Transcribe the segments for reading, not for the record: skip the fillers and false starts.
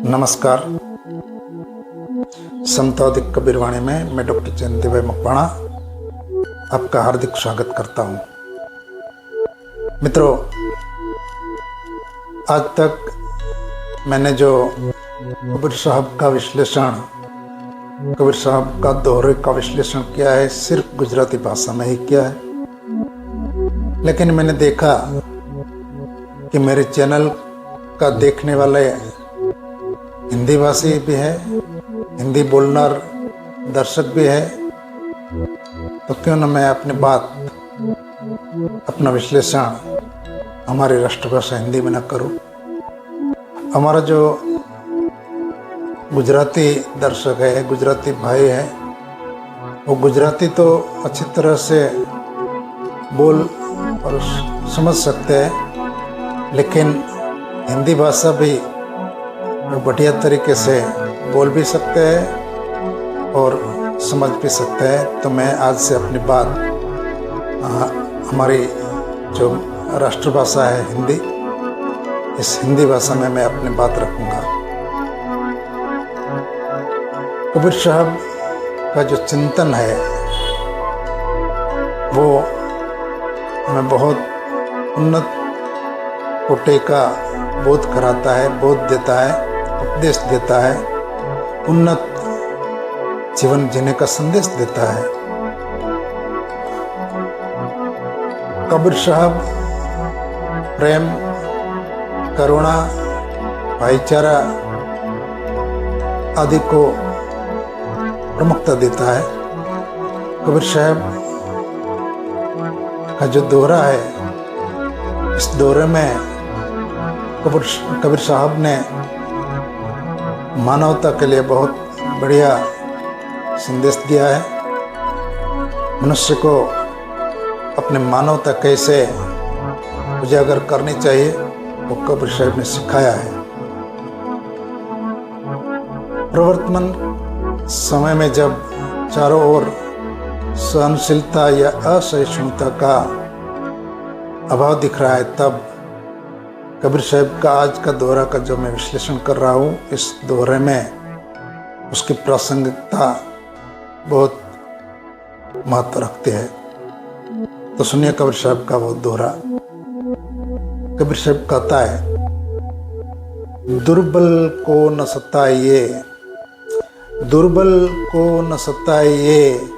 नमस्कार। समताउदिक कबीरवाणी में मैं डॉक्टर जयंती भाई मकवाणा आपका हार्दिक स्वागत करता हूँ। मित्रों, आज तक मैंने जो कबीर साहब का विश्लेषण, कबीर साहब का दोहरे का विश्लेषण किया है, सिर्फ गुजराती भाषा में ही किया है। लेकिन मैंने देखा कि मेरे चैनल का देखने वाले हिंदी भाषी भी है, हिंदी बोलनार दर्शक भी है, तो क्यों न मैं अपनी बात, अपना विश्लेषण हमारी राष्ट्रभाषा हिंदी में न करूं। हमारा जो गुजराती दर्शक है, गुजराती भाई है, वो गुजराती तो अच्छी तरह से बोल और समझ सकते हैं, लेकिन हिंदी भाषा भी बढ़िया तरीके से बोल भी सकते हैं और समझ भी सकते हैं। तो मैं आज से अपनी बात हमारी जो राष्ट्रभाषा है हिंदी, इस हिंदी भाषा में मैं अपनी बात रखूँगा। कबीर साहब का जो चिंतन है वो हमें बहुत उन्नत कोटि का बोध कराता है, बोध देता है, उपदेश देता है, उन्नत जीवन जीने का संदेश देता है। कबीर साहब प्रेम, करुणा, भाईचारा आदि को प्रमुखता देता है। कबीर साहब का जो दोहरा है, इस दोहरे में कबीर साहब ने मानवता के लिए बहुत बढ़िया संदेश दिया है। मनुष्य को अपनी मानवता कैसे उजागर करनी चाहिए वो कबीर साहब ने सिखाया है। प्रवर्तमान समय में जब चारों ओर सहनशीलता या असहिष्णुता का अभाव दिख रहा है, तब कबीर साहब का आज का दोहरा का जो मैं विश्लेषण कर रहा हूँ, इस दोहरे में उसकी प्रासंगिकता बहुत महत्व रखती है। तो सुनिए कबीर साहब का वो दोहरा। कबीर साहब कहता है, दुर्बल को न सताइए, दुर्बल को न सताइए,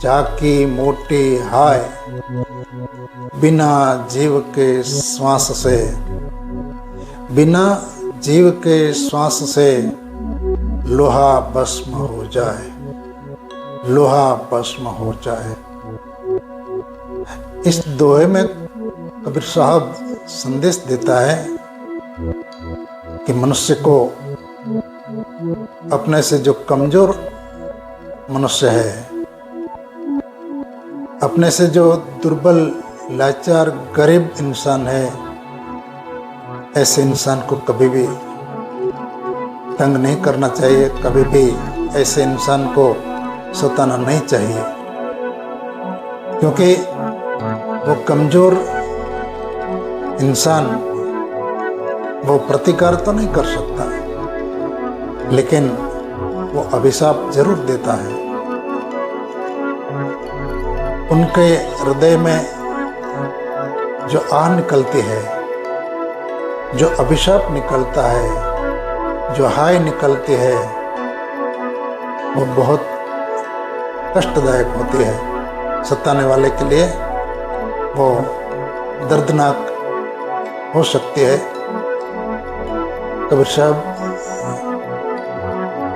जाकी मोटी हाय, बिना जीव के श्वास से, बिना जीव के श्वास से लोहा भस्म हो जाए, लोहा भस्म हो जाए। इस दोहे में कबीर साहब संदेश देता है कि मनुष्य को अपने से जो कमजोर मनुष्य है, अपने से जो दुर्बल, लाचार, गरीब इंसान है, ऐसे इंसान को कभी भी तंग नहीं करना चाहिए, कभी भी ऐसे इंसान को सताना नहीं चाहिए, क्योंकि वो कमजोर इंसान वो प्रतिकार तो नहीं कर सकता, लेकिन वो अभिशाप जरूर देता है। उनके हृदय में जो आह निकलती है, जो अभिशाप निकलता है, जो हाय निकलती है, वो बहुत कष्टदायक होती है। सताने वाले के लिए वो दर्दनाक हो सकती है। कबीर साहब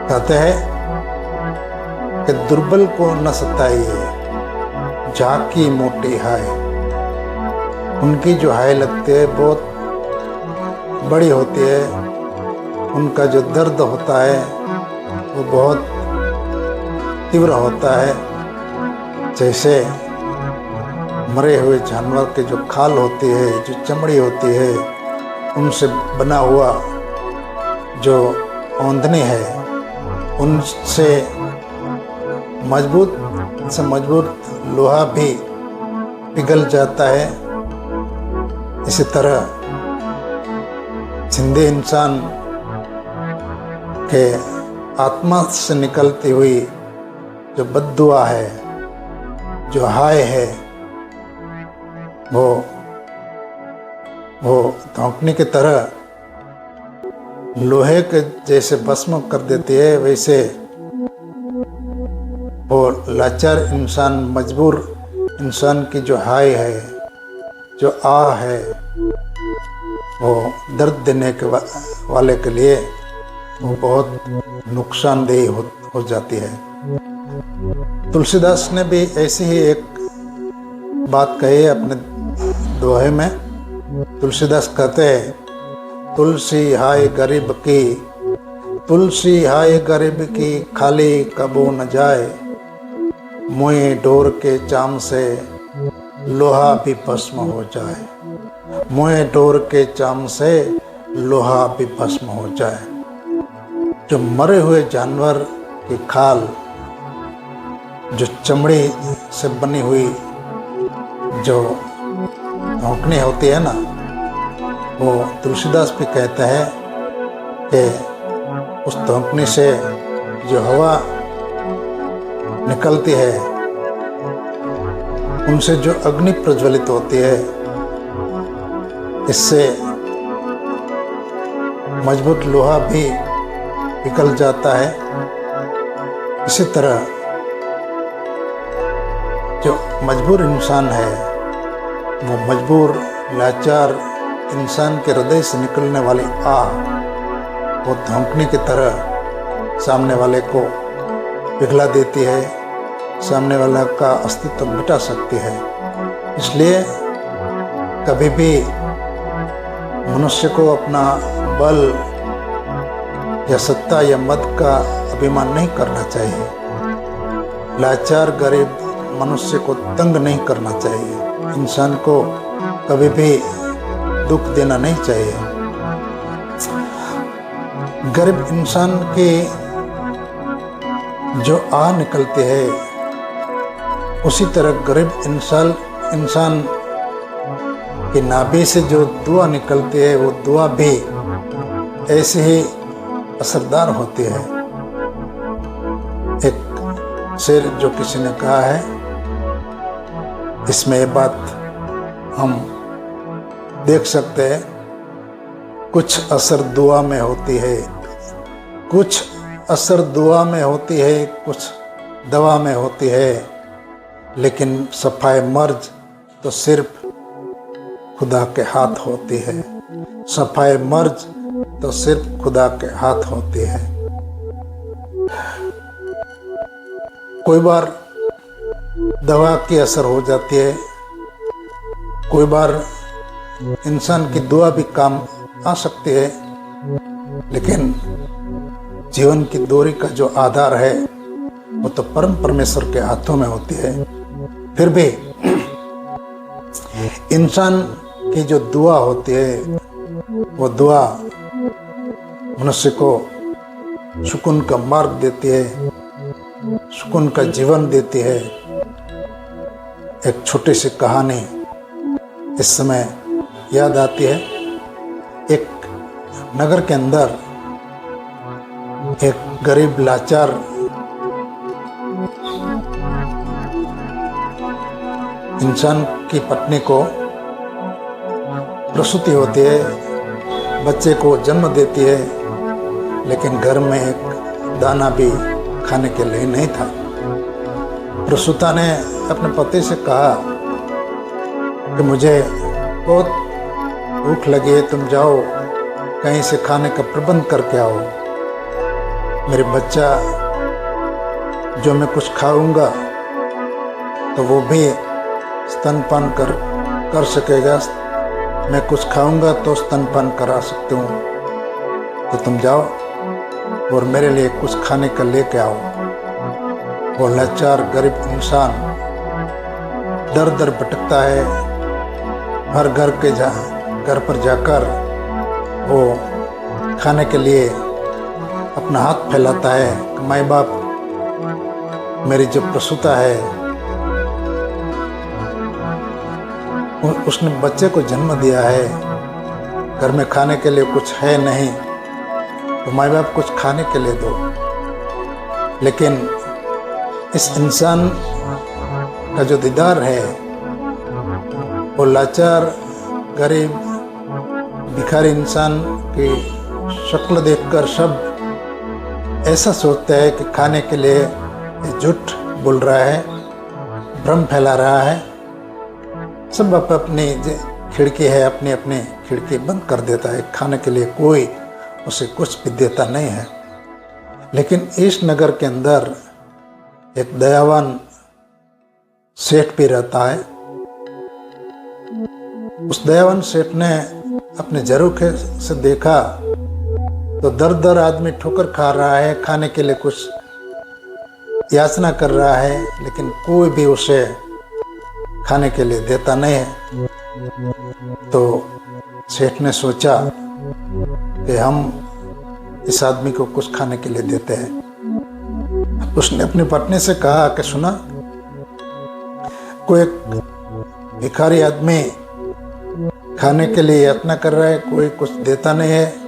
कहते हैं कि दुर्बल को न सताइए, जाकी मोटी हाय। उनकी जो हाय लगती है बहुत बड़ी होती है, उनका जो दर्द होता है वो बहुत तीव्र होता है। जैसे मरे हुए जानवर के जो खाल होती है, जो चमड़ी होती है, उनसे बना हुआ जो औंधनी है, उनसे मजबूत से मजबूत लोहा भी पिघल जाता है। इसी तरह जिंदे इंसान कि आत्मा से निकलती हुई जो बद्दुआ है, जो हाय है, वो धौंकने की तरह लोहे के जैसे भस्म कर देती है। वैसे वो लाचार इंसान, मजबूर इंसान की जो हाय है, जो आह है, वो दर्द देने के वाले के लिए वो बहुत नुकसानदेह हो जाती है। तुलसीदास ने भी ऐसी ही एक बात कही है अपने दोहे में। तुलसीदास कहते हैं, तुलसी हाय गरीब की, तुलसी हाय गरीब की, खाली कबू न जाए, मुँह डोर के चाम से लोहा भी भस्म हो जाए, मुँह डोर के चाम से लोहा भी भस्म हो जाए। जो मरे हुए जानवर की खाल, जो चमड़ी से बनी हुई जो धौंकनी होती है ना, वो तुलसीदास भी कहता है कि उस धौंकनी से जो हवा निकलती है, उनसे जो अग्नि प्रज्वलित होती है, इससे मजबूत लोहा भी पिघल जाता है। इसी तरह जो मजबूर इंसान है, वो मजबूर लाचार इंसान के हृदय से निकलने वाली आह, वो धौंकने की तरह सामने वाले को पिघला देती है, सामने वाला का अस्तित्व मिटा सकती है। इसलिए कभी भी मनुष्य को अपना बल या सत्ता या मद का अभिमान नहीं करना चाहिए। लाचार गरीब मनुष्य को तंग नहीं करना चाहिए। इंसान को कभी भी दुख देना नहीं चाहिए। गरीब इंसान की जो आह निकलती है, उसी तरह गरीब इंसान की नाभि से जो दुआ निकलती है, वो दुआ भी ऐसे ही असरदार होती है। एक शेर जो किसी ने कहा है, इसमें ये बात हम देख सकते हैं, कुछ असर दुआ में होती है, कुछ असर दुआ में होती है, कुछ दवा में होती है, लेकिन सफाई मर्ज तो सिर्फ खुदा के हाथ होती है। सफाई मर्ज तो सिर्फ खुदा के हाथ होती है। कोई बार दवा की असर हो जाती है, कोई बार इंसान की दुआ भी काम आ सकती है, लेकिन जीवन की दूरी का जो आधार है, वो तो परम परमेश्वर के हाथों में होती है। फिर भी इंसान की जो दुआ होती है, वो दुआ मनुष्य को सुकून का मार्ग देती है, सुकून का जीवन देती है। एक छोटी सी कहानी इस समय याद आती है। एक नगर के अंदर एक गरीब लाचार इंसान की पत्नी को प्रसूति होती है, बच्चे को जन्म देती है, लेकिन घर में एक दाना भी खाने के लिए नहीं था। प्रसूता ने अपने पति से कहा कि मुझे बहुत भूख लगी है, तुम जाओ कहीं से खाने का प्रबंध करके आओ। मेरे बच्चा जो मैं कुछ खाऊंगा तो वो भी स्तनपान कर सकेगा, मैं कुछ खाऊंगा तो स्तनपान करा सकती हूँ, तो तुम जाओ और मेरे लिए कुछ खाने का लेके आओ। वो लाचार गरीब इंसान दर दर भटकता है, हर घर पर जाकर वो खाने के लिए अपना हाथ फैलाता है। माँ बाप, मेरी जो प्रसूता है, उसने बच्चे को जन्म दिया है, घर में खाने के लिए कुछ है नहीं, तो माँ बाप कुछ खाने के लिए दो, लेकिन इस इंसान का जो दीदार है वो लाचार, गरीब, भिखारी इंसान की शक्ल देखकर सब ऐसा सोचते हैं कि खाने के लिए झूठ बोल रहा है, भ्रम फैला रहा है। सब अपनी खिड़की है, अपनी अपनी खिड़की बंद कर देता है, खाने के लिए कोई उसे कुछ भी देता नहीं है। लेकिन इस नगर के अंदर एक दयावान सेठ भी रहता है। उस दयावान सेठ ने अपने झरोखे से देखा तो दर दर आदमी ठोकर खा रहा है, खाने के लिए कुछ याचना कर रहा है, लेकिन कोई भी उसे खाने के लिए देता नहीं है। तो सेठ ने सोचा कि हम इस आदमी को कुछ खाने के लिए देते हैं। उसने अपनी पत्नी से कहा कि सुना, कोई एक भिखारी आदमी खाने के लिए यातना कर रहा है, कोई कुछ देता नहीं है।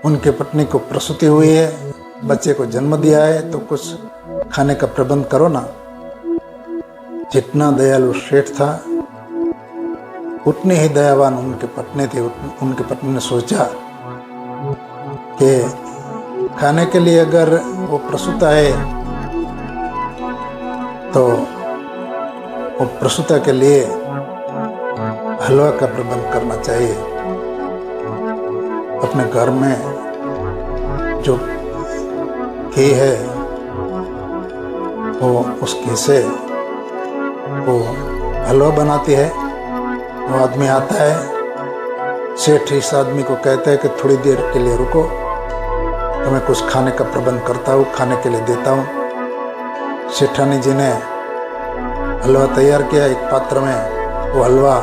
उनकी पत्नी को प्रसूति हुई है, बच्चे को जन्म दिया है, तो कुछ खाने का प्रबंध करो ना। जितना दयालु सेठ था उतनी ही दयावान उनकी पत्नी थी। उनकी पत्नी ने सोचा कि खाने के लिए अगर वो प्रसूता है तो वो प्रसूता के लिए हलवा का प्रबंध करना चाहिए। अपने घर में जो घी है वो उस घी से वो हलवा बनाती है। वो आदमी आता है, सेठ इस आदमी को कहता है कि थोड़ी देर के लिए रुको, तो मैं कुछ खाने का प्रबंध करता हूँ, खाने के लिए देता हूँ। सेठानी जी ने हलवा तैयार किया एक पात्र में। वो हलवा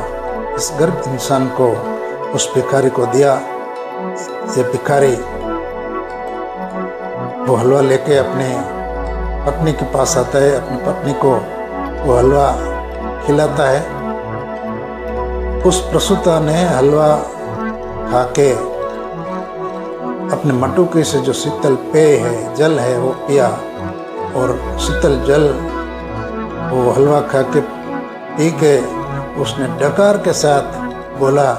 इस गरीब इंसान को, उस भिखारी को दिया। ये भिखारी वो हलवा लेके अपने पत्नी के पास आता है, अपनी पत्नी को वो हलवा खिलाता है। उस प्रसूता ने हलवा खा के अपने मटुके से जो शीतल पेय है, जल है, वो पिया, और शीतल जल वो हलवा खा के पी के उसने डकार के साथ बोला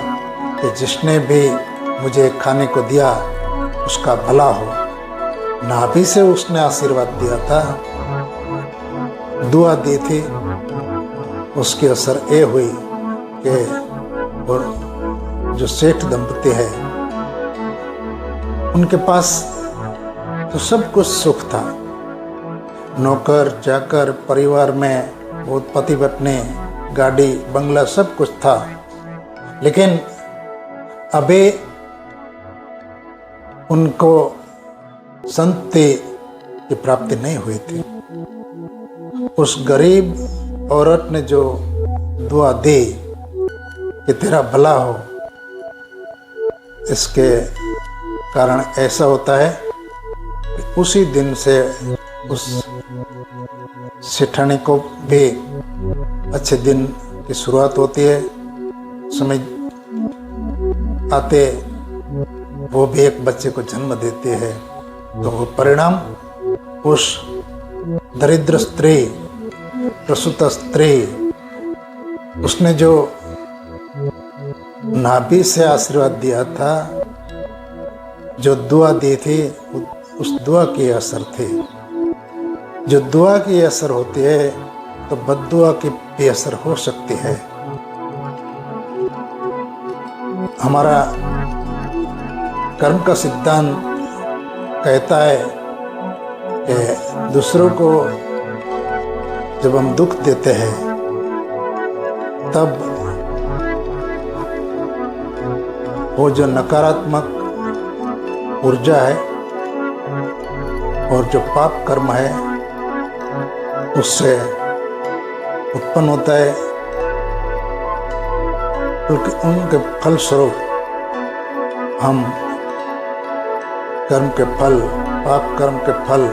कि जिसने भी मुझे खाने को दिया उसका भला हो। नाभि से उसने आशीर्वाद दिया था, दुआ दी थी। उसकी असर ये हुई कि और जो सेठ दंपति है उनके पास तो सब कुछ सुख था, नौकर चाकर, परिवार में बहुत पति पत्नी, गाड़ी बंगला सब कुछ था। लेकिन अभी उनको संतति की प्राप्ति नहीं हुई थी। उस गरीब औरत ने जो दुआ दी कि तेरा भला हो, इसके कारण ऐसा होता है कि उसी दिन से उस सेठानी को भी अच्छे दिन की शुरुआत होती है। समय आते वो भी एक बच्चे को जन्म देती है। तो वो परिणाम उस दरिद्र स्त्री, प्रसूता स्त्री, उसने जो नाभि से आशीर्वाद दिया था, जो दुआ दी थी, उस दुआ की असर थी। जो दुआ की असर होती है तो बद्दुआ की भी असर हो सकती है। हमारा कर्म का सिद्धांत कहता है कि दूसरों को जब हम दुख देते हैं तब वो जो नकारात्मक ऊर्जा है और जो पाप कर्म है उससे उत्पन्न होता है, क्योंकि उनके फलस्वरूप हम कर्म के फल, पाप कर्म के फल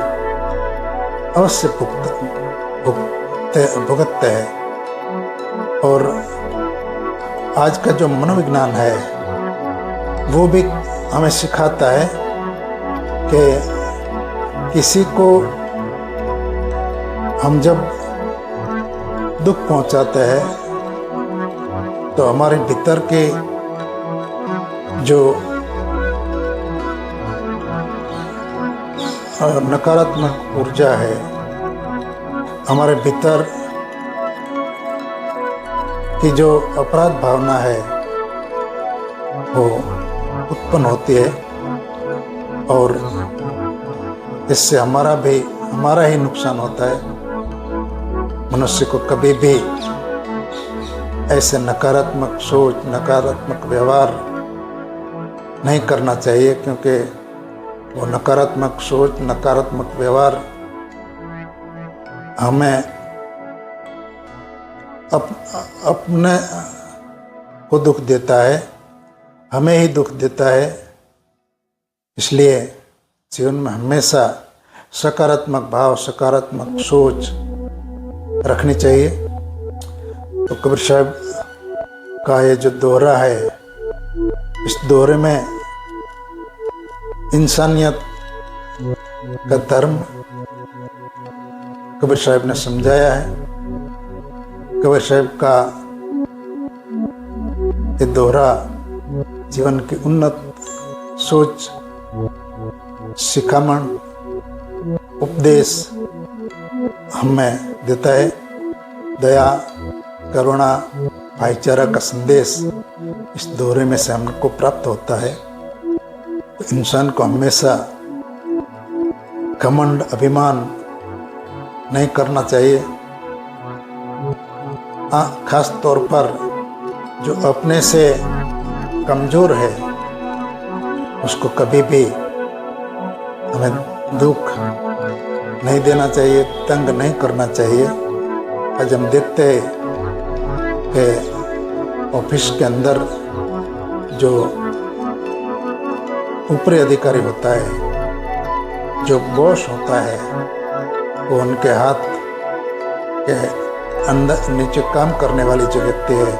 अवश्य भुगतते हैं। और आज का जो मनोविज्ञान है वो भी हमें सिखाता है कि किसी को हम जब दुख पहुंचाते हैं तो हमारे भीतर के जो नकारात्मक ऊर्जा है, हमारे भीतर की जो अपराध भावना है वो उत्पन्न होती है और इससे हमारा ही नुकसान होता है। मनुष्य को कभी भी ऐसे नकारात्मक सोच, नकारात्मक व्यवहार नहीं करना चाहिए, क्योंकि वो नकारात्मक सोच, नकारात्मक व्यवहार हमें अपने को दुख देता है, हमें ही दुख देता है। इसलिए जीवन में हमेशा सकारात्मक भाव, सकारात्मक सोच रखनी चाहिए। तो कबीर साहब का ये जो दोहरा है, इस दोहरे में इंसानियत का धर्म कबीर साहब ने समझाया है। कबीर साहब का ये दोहरा जीवन की उन्नत सोच, शिखामण, उपदेश हमें देता है। दया, करुणा, भाईचारा का संदेश इस दोहरे में से हमको प्राप्त होता है। तो इंसान को हमेशा घमंड, अभिमान नहीं करना चाहिए। खास तौर पर जो अपने से कमजोर है उसको कभी भी हमें दुख नहीं देना चाहिए, तंग नहीं करना चाहिए। आज हम देखते हैं कि ऑफिस के अंदर जो ऊपरी अधिकारी होता है, जो बॉस होता है, वो उनके हाथ के अंदर नीचे काम करने वाली जो व्यक्ति है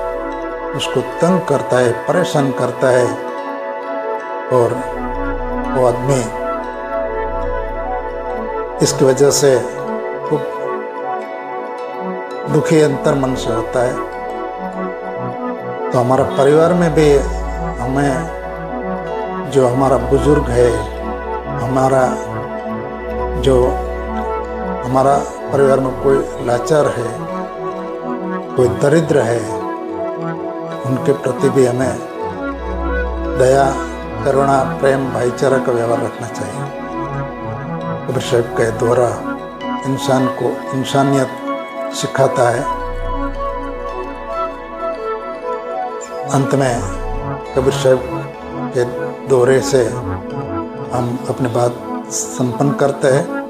उसको तंग करता है, परेशान करता है और वो आदमी इसकी वजह से खूब दुखी अंतर मन से होता है। तो हमारा परिवार में भी हमें जो हमारा बुजुर्ग है, हमारा परिवार में कोई लाचार है, कोई दरिद्र है, उनके प्रति भी हमें दया, करुणा, प्रेम, भाईचारा का व्यवहार रखना चाहिए। कबीर साहब का द्वारा इंसान को इंसानियत सिखाता है। अंत में कबीर साहब के दोहरे से हम अपनी बात संपन्न करते हैं।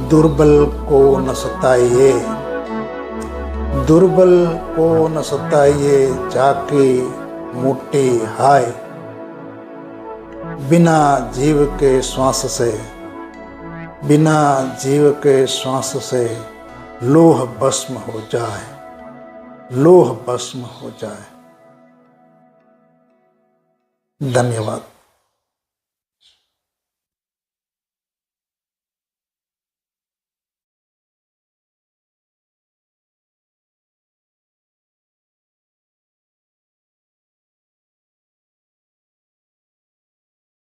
दुर्बल को न सताइए, दुर्बल को न सताइए, जाके मोटी हाय, बिना जीव के श्वास से, बिना जीव के श्वास से लोह भस्म हो जाए, लोह भस्म हो जाए। धन्यवाद।